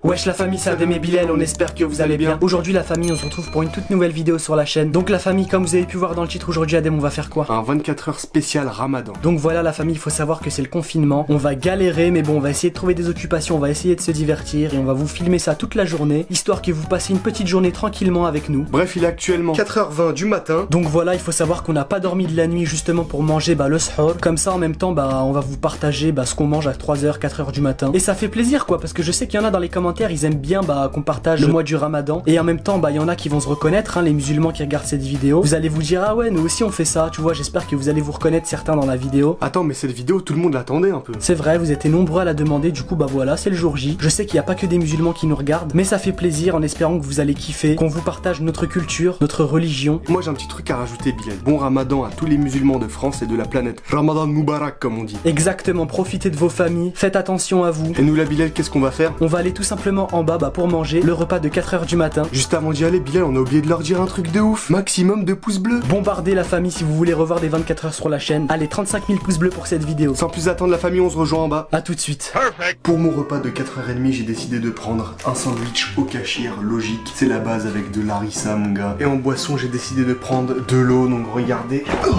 Wesh la famille, c'est Adem et Bilal, on espère que vous allez bien. Aujourd'hui la famille, on se retrouve pour une toute nouvelle vidéo sur la chaîne. Donc la famille, comme vous avez pu voir dans le titre, aujourd'hui Adem, on va faire quoi? Un 24 heures spécial Ramadan. Donc voilà la famille, il faut savoir que c'est le confinement. On va galérer, mais bon, on va essayer de trouver des occupations, on va essayer de se divertir et on va vous filmer ça toute la journée, histoire que vous passiez une petite journée tranquillement avec nous. Bref, il est actuellement 4h20 du matin. Donc voilà, il faut savoir qu'on n'a pas dormi de la nuit justement pour manger le sahur. Comme ça en même temps, on va vous partager ce qu'on mange à 3h, 4h du matin. Et ça fait plaisir quoi, parce que je sais qu'il y en a dans les commentaires, ils aiment bien qu'on partage le mois du Ramadan. Et en même temps, il y en a qui vont se reconnaître, les musulmans qui regardent cette vidéo. Vous allez vous dire, ah ouais, nous aussi on fait ça, tu vois, j'espère que vous allez vous reconnaître certains dans la vidéo. Attends, mais cette vidéo, tout le monde l'attendait un peu. C'est vrai, vous étiez nombreux à la demander, du coup voilà, c'est le jour J. Je sais qu'il n'y a pas que des musulmans qui nous regardent, mais ça fait plaisir en espérant que vous allez kiffer, qu'on vous partage notre culture, notre religion. Moi j'ai un petit truc à rajouter, Bilal. Bon Ramadan à tous les musulmans de France et de la planète. Ramadan Moubarak comme on dit. Exactement, profitez de vos familles, faites attention à vous. Et nous la Bilal, qu'est-ce qu'on va faire? On va aller tout simplement en bas pour manger le repas de 4h du matin. Juste avant d'y aller, Bilal, on a oublié de leur dire un truc de ouf. Maximum de pouces bleus. Bombardez la famille si vous voulez revoir des 24 heures sur la chaîne. Allez, 35 000 pouces bleus pour cette vidéo. Sans plus attendre la famille, on se rejoint en bas. A tout de suite. Perfect. Pour mon repas de 4h30, j'ai décidé de prendre un sandwich au cachir, logique. C'est la base avec de l'harissa, mon gars. Et en boisson, j'ai décidé de prendre de l'eau, donc regardez. Oh,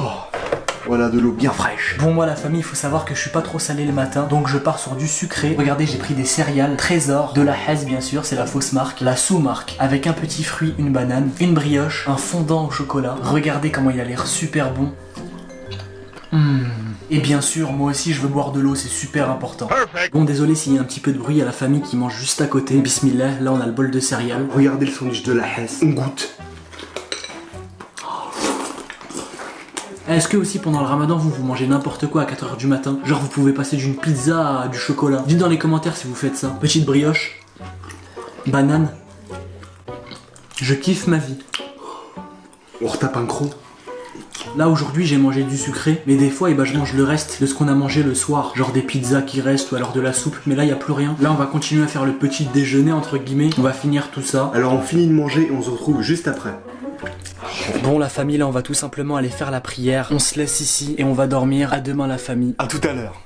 voilà, de l'eau bien fraîche. Bon, moi la famille, il faut savoir que je suis pas trop salé le matin, donc je pars sur du sucré. Regardez, j'ai pris des céréales Trésor, de la Hez bien sûr, c'est la fausse marque, la sous-marque, avec un petit fruit, une banane, une brioche, un fondant au chocolat. Regardez comment il a l'air super bon. Et bien sûr, moi aussi je veux boire de l'eau, c'est super important. Perfect. Bon, désolé s'il y a un petit peu de bruit, à la famille qui mange juste à côté. Bismillah, là on a le bol de céréales. Regardez le sandwich de la Hez, on goûte. Est-ce que aussi pendant le Ramadan vous mangez n'importe quoi à 4h du matin? Genre vous pouvez passer d'une pizza à du chocolat. Dites dans les commentaires si vous faites ça. Petite brioche, banane. Je kiffe ma vie. On retape un croc. Là aujourd'hui j'ai mangé du sucré, mais des fois je mange le reste de ce qu'on a mangé le soir. Genre des pizzas qui restent ou alors de la soupe, mais là il n'y a plus rien. Là on va continuer à faire le petit déjeuner entre guillemets. On va finir tout ça. Alors on finit de manger et on se retrouve juste après. Bon la famille, là on va tout simplement aller faire la prière. On se laisse ici et on va dormir. À demain la famille. À tout à l'heure.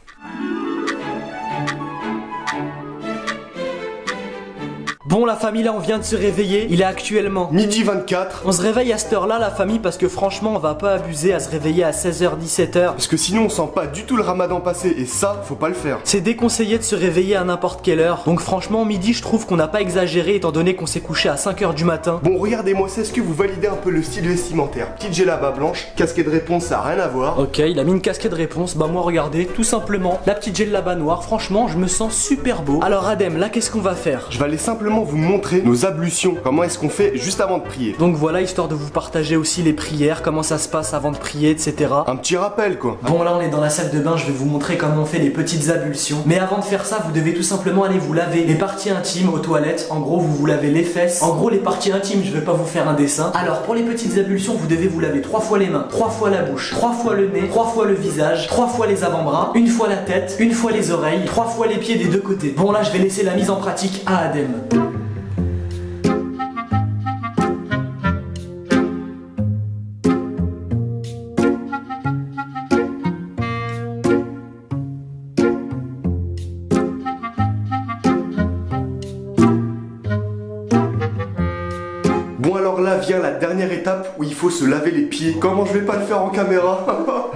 Bon la famille, là on vient de se réveiller, il est actuellement midi 24. On se réveille à cette heure là la famille parce que franchement on va pas abuser à se réveiller à 16h 17h. Parce que sinon on sent pas du tout le Ramadan passer et ça faut pas le faire. C'est déconseillé de se réveiller à n'importe quelle heure. Donc franchement midi je trouve qu'on n'a pas exagéré étant donné qu'on s'est couché à 5h du matin. Bon regardez-moi ça, est-ce que vous validez un peu le style vestimentaire? Petite djellaba blanche, casquette de réponse, ça a rien à voir. Ok, il a mis une casquette de réponse, moi regardez, tout simplement la petite djellaba noire, franchement je me sens super beau. Alors Adem, là qu'est-ce qu'on va faire? Je vais aller simplement vous montrer nos ablutions, comment est-ce qu'on fait juste avant de prier. Donc voilà, histoire de vous partager aussi les prières, comment ça se passe avant de prier, etc. Un petit rappel quoi. Bon là on est dans la salle de bain, je vais vous montrer comment on fait les petites ablutions. Mais avant de faire ça, vous devez tout simplement aller vous laver les parties intimes aux toilettes. En gros, vous vous lavez les fesses. En gros, les parties intimes, je vais pas vous faire un dessin. Alors pour les petites ablutions, vous devez vous laver 3 fois les mains, 3 fois la bouche, 3 fois le nez, 3 fois le visage, 3 fois les avant-bras, 1 fois la tête, 1 fois les oreilles, 3 fois les pieds des deux côtés. Bon là je vais laisser la mise en pratique à Adem. Bon alors là vient la dernière étape où il faut se laver les pieds. Comment je vais pas le faire en caméra?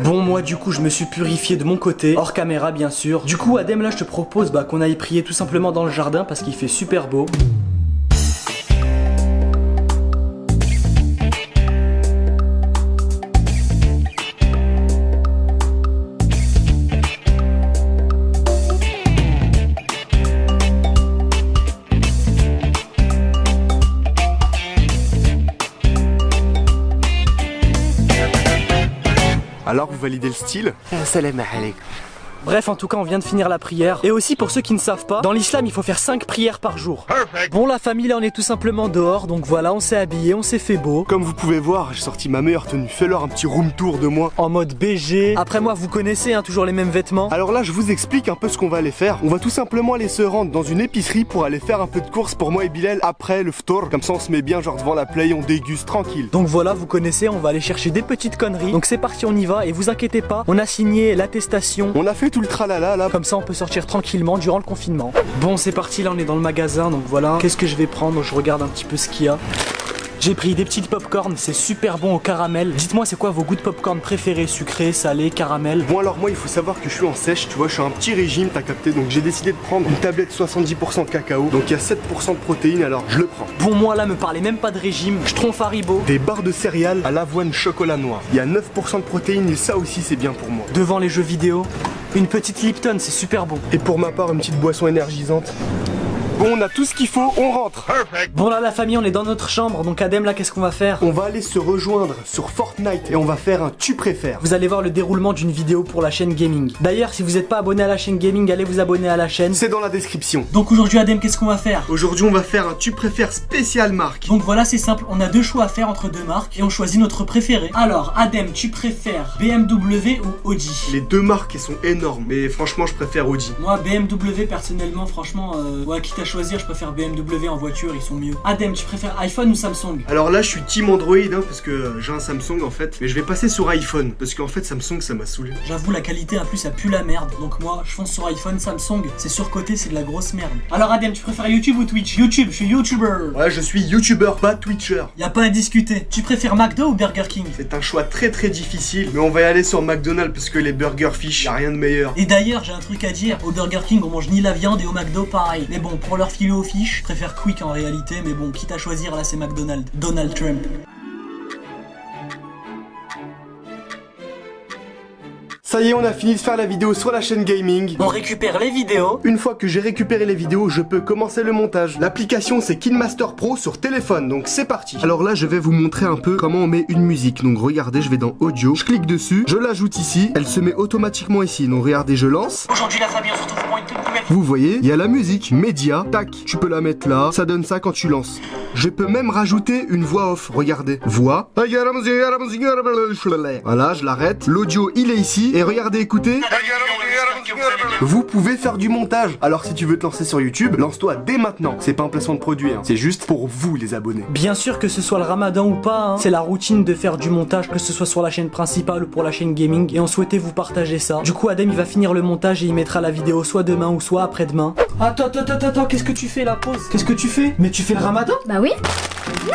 Bon moi du coup je me suis purifié de mon côté, hors caméra bien sûr. Du coup Adem là je te propose qu'on aille prier tout simplement dans le jardin parce qu'il fait super beau. Alors vous validez le style? Salam alaikum. Bref, en tout cas, on vient de finir la prière. Et aussi, pour ceux qui ne savent pas, dans l'islam, il faut faire 5 prières par jour. Perfect. Bon, la famille, là, on est tout simplement dehors. Donc voilà, on s'est habillé, on s'est fait beau. Comme vous pouvez voir, j'ai sorti ma meilleure tenue. Fais-leur un petit room tour de moi. En mode BG. Après moi, vous connaissez, toujours les mêmes vêtements. Alors là, je vous explique un peu ce qu'on va aller faire. On va tout simplement aller se rendre dans une épicerie pour aller faire un peu de course pour moi et Bilal après le ftour. Comme ça, on se met bien genre devant la play, on déguste tranquille. Donc voilà, vous connaissez, on va aller chercher des petites conneries. Donc c'est parti, on y va. Et vous inquiétez pas, on a signé l'attestation. On a fait tout le tralala là. Comme ça on peut sortir tranquillement durant le confinement. Bon c'est parti, là on est dans le magasin, donc voilà. Qu'est-ce que je vais prendre? Je regarde un petit peu ce qu'il y a. J'ai pris des petites popcorn, c'est super bon au caramel. Dites-moi c'est quoi vos goûts de popcorn préférés? Sucré, salé, caramel? Bon alors moi il faut savoir que je suis en sèche, tu vois, je suis un petit régime, t'as capté. Donc j'ai décidé de prendre une tablette 70% cacao. Donc il y a 7% de protéines, alors je le prends. Bon moi là me parlez même pas de régime, je trompe Haribo. Des barres de céréales à l'avoine chocolat noir. Il y a 9% de protéines et ça aussi c'est bien pour moi. Devant les jeux vidéo, une petite Lipton, c'est super bon. Et pour ma part une petite boisson énergisante. Bon, on a tout ce qu'il faut, on rentre. Bon là la famille, on est dans notre chambre, donc Adem là qu'est-ce qu'on va faire? On va aller se rejoindre sur Fortnite et on va faire un tu préfères. Vous allez voir le déroulement d'une vidéo pour la chaîne gaming. D'ailleurs si vous n'êtes pas abonné à la chaîne gaming, allez vous abonner à la chaîne. C'est dans la description. Donc aujourd'hui Adem, qu'est-ce qu'on va faire? Aujourd'hui on va faire un tu préfères spécial marque. Donc voilà c'est simple, on a deux choix à faire entre deux marques et on choisit notre préféré. Alors Adem, tu préfères BMW ou Audi? Les deux marques elles sont énormes, mais franchement je préfère Audi. Moi BMW personnellement, franchement, ouais, quitte à choisir, je préfère BMW en voiture, ils sont mieux. Adem, tu préfères iPhone ou Samsung? Alors là je suis team Android hein, parce que j'ai un Samsung en fait, mais je vais passer sur iPhone parce qu'en fait Samsung ça m'a saoulé. J'avoue la qualité en plus ça pue la merde, donc moi je fonce sur iPhone. Samsung c'est surcoté, c'est de la grosse merde. Alors Adem, tu préfères YouTube ou Twitch? YouTube, je suis YouTuber. Ouais je suis YouTuber, pas Twitcher. Y a pas à discuter. Tu préfères McDo ou Burger King? C'est un choix très difficile, mais on va y aller sur McDonald's parce que les burgers fish, y a rien de meilleur. Et d'ailleurs j'ai un truc à dire, au Burger King on mange ni la viande et au McDo pareil. Mais bon, pour leur filet aux fiches, je préfère Quick en réalité, mais bon, quitte à choisir là c'est McDonald's. Donald Trump. Ça y est, on a fini de faire la vidéo sur la chaîne gaming. On récupère les vidéos. Une fois que j'ai récupéré les vidéos, je peux commencer le montage. L'application c'est KineMaster Pro sur téléphone, donc c'est parti. Alors là, je vais vous montrer un peu comment on met une musique. Donc regardez, je vais dans Audio, je clique dessus, je l'ajoute ici, elle se met automatiquement ici. Donc regardez, je lance. Aujourd'hui la famille, on se retrouve pour une toute nouvelle. Vous voyez, il y a la musique, média, tac, tu peux la mettre là, ça donne ça quand tu lances. Je peux même rajouter une voix off, regardez. Voix. Voilà, je l'arrête. L'audio, il est ici. Et regardez, écoutez. Vous pouvez faire du montage. Alors si tu veux te lancer sur YouTube, lance-toi dès maintenant. C'est pas un placement de produit, hein. C'est juste pour vous les abonnés. Bien sûr que ce soit le ramadan ou pas, hein. C'est la routine de faire du montage, que ce soit sur la chaîne principale ou pour la chaîne gaming. Et on souhaitait vous partager ça. Du coup Adem il va finir le montage et il mettra la vidéo soit demain ou soit après-demain. Attends, qu'est-ce que tu fais là? Pause. Qu'est-ce que tu fais? Mais tu fais le ramadan? Bah oui. Non,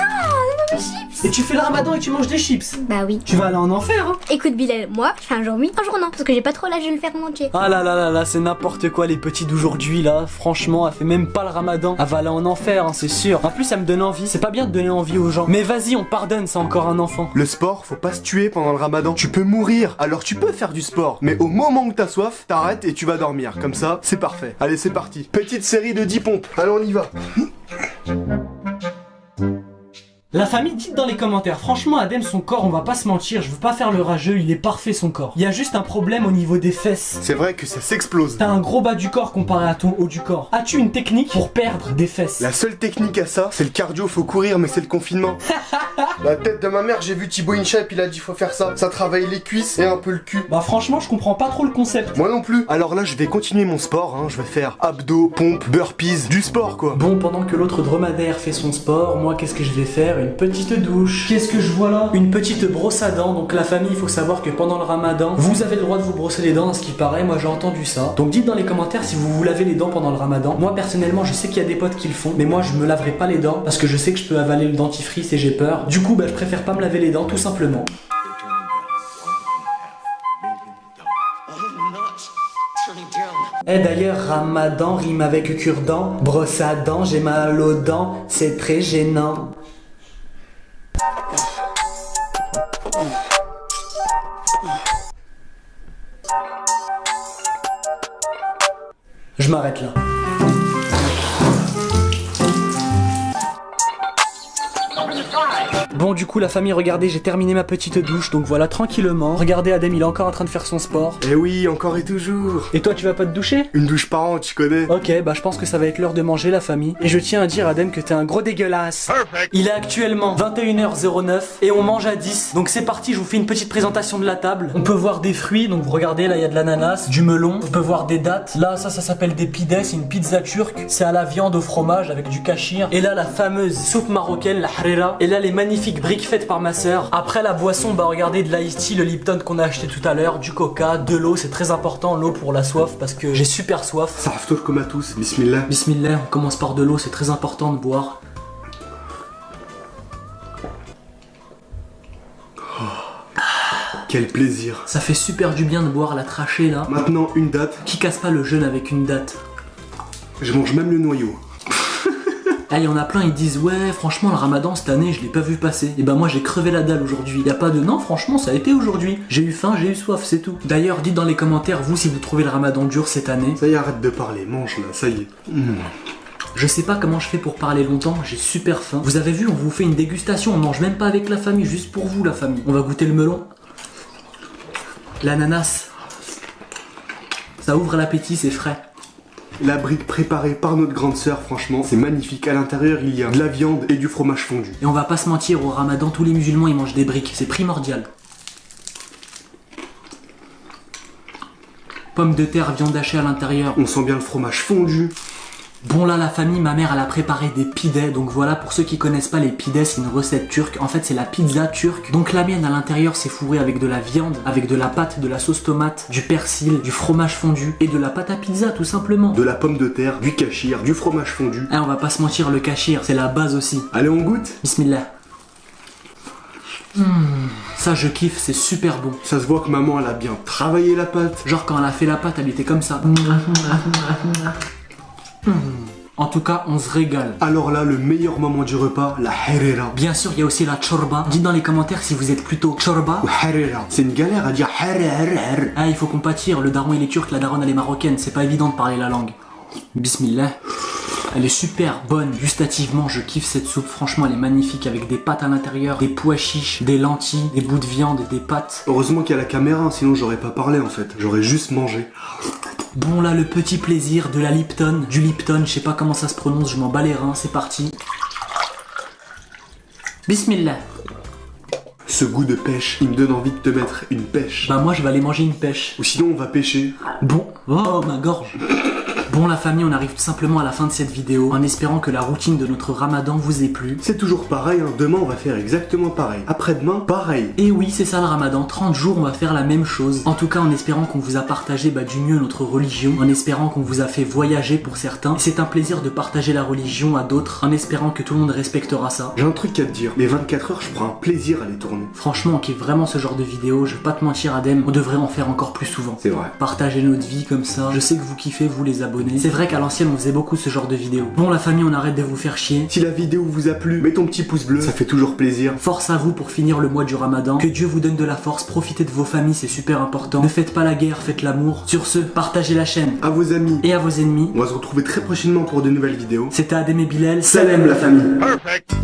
mes chips. Et tu fais le ramadan et tu manges des chips? Bah oui. Tu vas aller en enfer, hein. Écoute Bilal, moi, je fais un jour oui, un jour non, parce que j'ai pas trop l'âge de le faire entier. Ah là, c'est n'importe quoi les petits d'aujourd'hui là. Franchement, elle fait même pas le ramadan. Elle va aller en enfer, hein, c'est sûr. En plus, ça me donne envie. C'est pas bien de donner envie aux gens. Mais vas-y, on pardonne, c'est encore un enfant. Le sport, faut pas se tuer pendant le ramadan. Tu peux mourir, alors tu peux faire du sport. Mais au moment où t'as soif, t'arrêtes et tu vas dormir. Comme ça, c'est parfait. Allez, c'est parti. Petite série de 10 pompes. Allez, on y va. La famille, dites dans les commentaires, franchement Adem son corps, on va pas se mentir, je veux pas faire le rageux, il est parfait son corps. Il y a juste un problème au niveau des fesses. C'est vrai que ça s'explose. T'as un gros bas du corps comparé à ton haut du corps. As-tu une technique pour perdre des fesses? La seule technique à ça, c'est le cardio, faut courir, mais c'est le confinement. La tête de ma mère, j'ai vu Thibaut InShape, il a dit faut faire ça. Ça travaille les cuisses et un peu le cul. Bah franchement, je comprends pas trop le concept. Moi non plus. Alors là, je vais continuer mon sport, hein. Je vais faire abdos, pompes, burpees, du sport quoi. Bon, pendant que l'autre dromadaire fait son sport, moi qu'est-ce que je vais faire? Une petite douche. Qu'est-ce que je vois là? Une petite brosse à dents. Donc la famille, il faut savoir que pendant le ramadan, vous avez le droit de vous brosser les dents, à ce qui paraît, moi j'ai entendu ça. Donc dites dans les commentaires si vous vous lavez les dents pendant le ramadan. Moi personnellement, je sais qu'il y a des potes qui le font, mais moi je me laverai pas les dents parce que je sais que je peux avaler le dentifrice et j'ai peur. Du coup, bah je préfère pas me laver les dents tout simplement. Et d'ailleurs, ramadan rime avec cure-dent. Brosse à dents, j'ai mal aux dents, c'est très gênant. Je m'arrête là. Bon du coup la famille, regardez, j'ai terminé ma petite douche, donc voilà, tranquillement. Regardez Adem, il est encore en train de faire son sport. Eh oui, encore et toujours. Et toi tu vas pas te doucher? Une douche par an, tu connais. Ok, bah je pense que ça va être l'heure de manger la famille. Et je tiens à dire Adem que t'es un gros dégueulasse. Perfect. Il est actuellement 21h09 et on mange à 10. Donc c'est parti, je vous fais une petite présentation de la table. On peut voir des fruits, donc vous regardez là il y a de l'ananas, du melon. On peut voir des dattes. Là ça s'appelle des pides, c'est une pizza turque. C'est à la viande au fromage avec du kachir. Et là la fameuse soupe marocaine, la harira. Et là les magnifiques magnifique brique faite par ma sœur. Après la boisson, bah regardez, de l'ice tea, le Lipton qu'on a acheté tout à l'heure, du coca, de l'eau, c'est très important l'eau pour la soif parce que j'ai super soif. Ça raftoche comme à tous, bismillah. Bismillah, on commence par de l'eau, c'est très important de boire. Quel plaisir. Ça fait super du bien de boire la trachée là. Maintenant, une date. Qui casse pas le jeûne avec une date? Je mange même le noyau. Ah, il y en a plein, ils disent ouais, franchement, le ramadan cette année, je l'ai pas vu passer. Et bah, moi, j'ai crevé la dalle aujourd'hui. Y a pas de non, franchement, ça a été aujourd'hui. J'ai eu faim, j'ai eu soif, c'est tout. D'ailleurs, dites dans les commentaires, vous, si vous trouvez le ramadan dur cette année. Ça y est, arrête de parler, mange là, ça y est. Je sais pas comment je fais pour parler longtemps, j'ai super faim. Vous avez vu, on vous fait une dégustation, on mange même pas avec la famille, juste pour vous, la famille. On va goûter le melon. L'ananas. Ça ouvre l'appétit, c'est frais. La brique préparée par notre grande sœur, franchement, c'est magnifique. À l'intérieur, il y a de la viande et du fromage fondu. Et on va pas se mentir, au ramadan, tous les musulmans, ils mangent des briques, c'est primordial. Pommes de terre, viande hachée à l'intérieur. On sent bien le fromage fondu. Bon là, la famille, ma mère, elle a préparé des pidès. Donc voilà, pour ceux qui connaissent pas les pidès, c'est une recette turque. En fait, c'est la pizza turque. Donc la mienne, à l'intérieur, c'est fourré avec de la viande, avec de la pâte, de la sauce tomate, du persil, du fromage fondu et de la pâte à pizza, tout simplement. De la pomme de terre, du kachir, du fromage fondu. Ah, on va pas se mentir, le kachir, c'est la base aussi. Allez, on goûte. Bismillah. Ça, je kiffe, c'est super bon. Ça se voit que maman, elle a bien travaillé la pâte. Genre, quand elle a fait la pâte, elle était comme ça. En tout cas, on se régale. Alors là, le meilleur moment du repas, la harira. Bien sûr, il y a aussi la chorba. Dites dans les commentaires si vous êtes plutôt chorba Ou harira. C'est une galère à dire harira. Ah, il faut compatir, le daron il est turc, la daronne elle est marocaine, c'est pas évident de parler la langue. Bismillah. Elle est super bonne, gustativement je kiffe cette soupe, franchement elle est magnifique avec des pâtes à l'intérieur, des pois chiches, des lentilles, des bouts de viande, des pâtes. Heureusement qu'il y a la caméra, sinon j'aurais pas parlé en fait, j'aurais juste mangé. Bon là, le petit plaisir de la Lipton, du Lipton, je sais pas comment ça se prononce, je m'en bats les reins, c'est parti. Bismillah. Ce goût de pêche, il me donne envie de te mettre une pêche. Bah moi je vais aller manger une pêche. Ou sinon on va pêcher. Bon, oh ma gorge. Bon la famille, on arrive tout simplement à la fin de cette vidéo, en espérant que la routine de notre ramadan vous ait plu. C'est toujours pareil, hein. Demain on va faire exactement pareil. Après-demain, pareil. Et oui, c'est ça le ramadan, 30 jours on va faire la même chose. En tout cas en espérant qu'on vous a partagé du mieux notre religion, en espérant qu'on vous a fait voyager pour certains. C'est un plaisir de partager la religion à d'autres, en espérant que tout le monde respectera ça. J'ai un truc à te dire, les 24 heures je prends un plaisir à les tourner. Franchement on kiffe vraiment ce genre de vidéo, je vais pas te mentir Adem, on devrait en faire encore plus souvent. C'est vrai. Partager notre vie comme ça, je sais que vous kiffez vous les abonnés. C'est vrai qu'à l'ancienne on faisait beaucoup ce genre de vidéos. Bon la famille, on arrête de vous faire chier. Si la vidéo vous a plu, mets ton petit pouce bleu, ça fait toujours plaisir. Force à vous pour finir le mois du ramadan. Que Dieu vous donne de la force, profitez de vos familles, c'est super important. Ne faites pas la guerre, faites l'amour. Sur ce, partagez la chaîne. À vos amis Et à vos ennemis. On va se retrouver très prochainement pour de nouvelles vidéos. C'était Adem et Bilal. Salam la famille. Perfect.